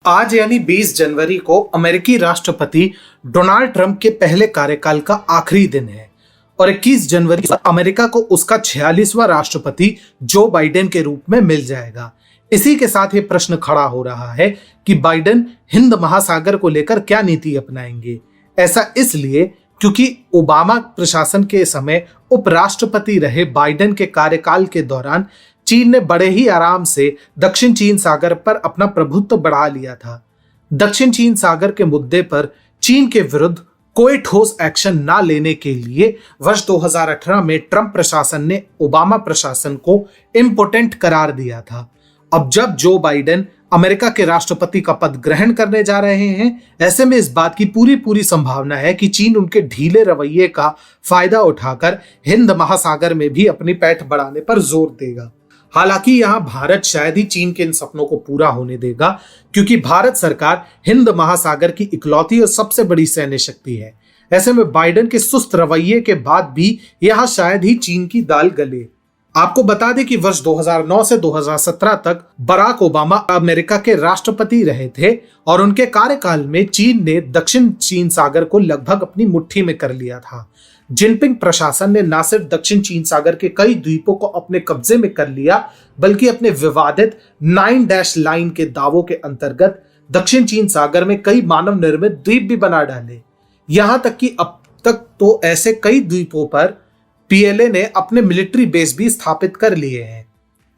आज यानी 20 जनवरी को अमेरिकी राष्ट्रपति डोनाल्ड ट्रंप के पहले कार्यकाल का आखिरी दिन है और 21 जनवरी को अमेरिका को उसका 46वां राष्ट्रपति जो बाइडेन के रूप में मिल जाएगा। इसी के साथ ये प्रश्न खड़ा हो रहा है कि बाइडेन हिंद महासागर को लेकर क्या नीति अपनाएंगे। ऐसा इसलिए क्योंकि ओबामा प्रशासन के समय उपराष्ट्रपति रहे बाइडेन के कार्यकाल के दौरान चीन ने बड़े ही आराम से दक्षिण चीन सागर पर अपना प्रभुत्व बढ़ा लिया था। दक्षिण चीन सागर के मुद्दे पर चीन के विरुद्ध कोई ठोस एक्शन ना लेने के लिए वर्ष 2018 में ट्रंप प्रशासन ने ओबामा प्रशासन को इम्पोर्टेंट करार दिया था। अब जब जो बाइडेन अमेरिका के राष्ट्रपति का पद ग्रहण करने जा रहे हैं, ऐसे में इस बात की पूरी संभावना है कि चीन उनके ढीले रवैये का फायदा उठाकर हिंद महासागर में भी अपनी पैठ बढ़ाने पर जोर देगा। हालांकि यहां भारत शायद ही चीन के इन सपनों को पूरा होने देगा, क्योंकि भारत सरकार हिंद महासागर की इकलौती और सबसे बड़ी सैन्य शक्ति है। ऐसे में बाइडेन के सुस्त रवैये के बाद भी यहां शायद ही चीन की दाल गले। आपको बता दें कि वर्ष 2009 से 2017 तक बराक ओबामा अमेरिका के राष्ट्रपति रहे थे और उनके कार्यकाल में चीन ने दक्षिण चीन सागर को लगभग अपनी मुट्ठी में कर लिया था। जिनपिंग प्रशासन ने न सिर्फ दक्षिण चीन सागर के कई द्वीपों को अपने कब्जे में कर लिया, बल्कि अपने विवादित 9 लाइन के दावों के अंतर्गत दक्षिण चीन सागर में कई मानव निर्मित द्वीप भी बना डाले। यहां तक कि अब तक तो ऐसे कई द्वीपों पर पीएलए ने अपने मिलिट्री बेस भी स्थापित कर लिए हैं।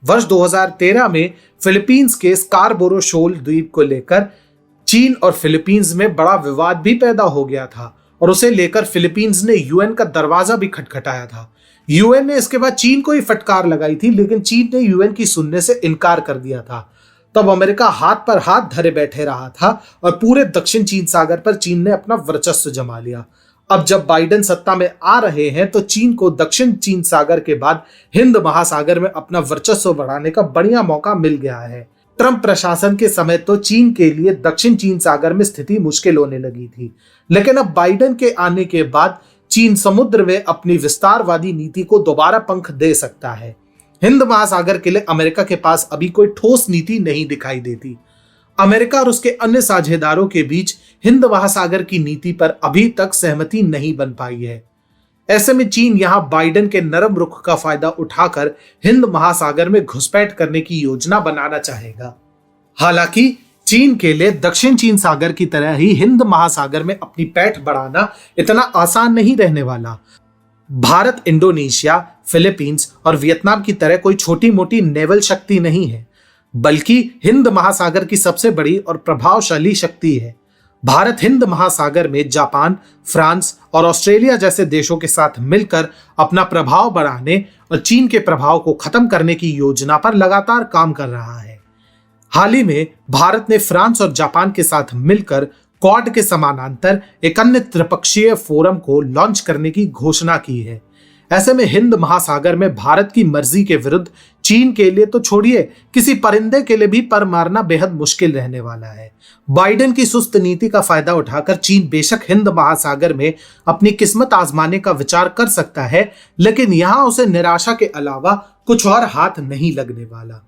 वर्ष 2013 में फिलीपींस के स्कारबोरो शोल द्वीप को लेकर चीन और फिलीपींस में बड़ा विवाद भी पैदा हो गया था और उसे लेकर फिलीपींस ने यूएन का दरवाजा भी खटखटाया था। यूएन ने इसके बाद चीन को ही फटकार लगाई थी, लेकिन चीन ने यूएन की सुनने से इनकार कर दिया था। तब अमेरिका हाथ पर हाथ धरे बैठे रहा था और पूरे दक्षिण चीन सागर पर चीन ने अपना वर्चस्व जमा लिया। अब जब बाइडेन सत्ता में आ रहे हैं तो चीन को दक्षिण चीन सागर के बाद हिंद महासागर में अपना वर्चस्व बढ़ाने का बढ़िया मौका मिल गया है। ट्रंप प्रशासन के समय तो चीन के लिए दक्षिण चीन सागर में स्थिति मुश्किल होने लगी थी, लेकिन अब बाइडेन के आने के बाद चीन समुद्र में अपनी विस्तारवादी नीति को दोबारा पंख दे सकता है। हिंद महासागर के लिए अमेरिका के पास अभी कोई ठोस नीति नहीं दिखाई देती। अमेरिका और उसके अन्य साझेदारों के बीच हिंद महासागर की नीति पर अभी तक सहमति नहीं बन पाई है। ऐसे में चीन यहां बाइडेन के नरम रुख का फायदा उठाकर हिंद महासागर में घुसपैठ करने की योजना बनाना चाहेगा। हालांकि चीन के लिए दक्षिण चीन सागर की तरह ही हिंद महासागर में अपनी पैठ बढ़ाना इतना आसान नहीं रहने वाला। भारत इंडोनेशिया, फिलीपींस और वियतनाम की तरह कोई छोटी मोटी नेवल शक्ति नहीं है, बल्कि हिंद महासागर की सबसे बड़ी और प्रभावशाली शक्ति है। भारत हिंद महासागर में जापान, फ्रांस और ऑस्ट्रेलिया जैसे देशों के साथ मिलकर अपना प्रभाव बढ़ाने और चीन के प्रभाव को खत्म करने की योजना पर लगातार काम कर रहा है। हाल ही में भारत ने फ्रांस और जापान के साथ मिलकर क्वाड के समानांतर एक अन्य त्रिपक्षीय फोरम को लॉन्च करने की घोषणा की है। ऐसे में हिंद महासागर में भारत की मर्जी के विरुद्ध चीन के लिए तो छोड़िए, किसी परिंदे के लिए भी पर मारना बेहद मुश्किल रहने वाला है। बाइडेन की सुस्त नीति का फायदा उठाकर चीन बेशक हिंद महासागर में अपनी किस्मत आजमाने का विचार कर सकता है, लेकिन यहां उसे निराशा के अलावा कुछ और हाथ नहीं लगने वाला।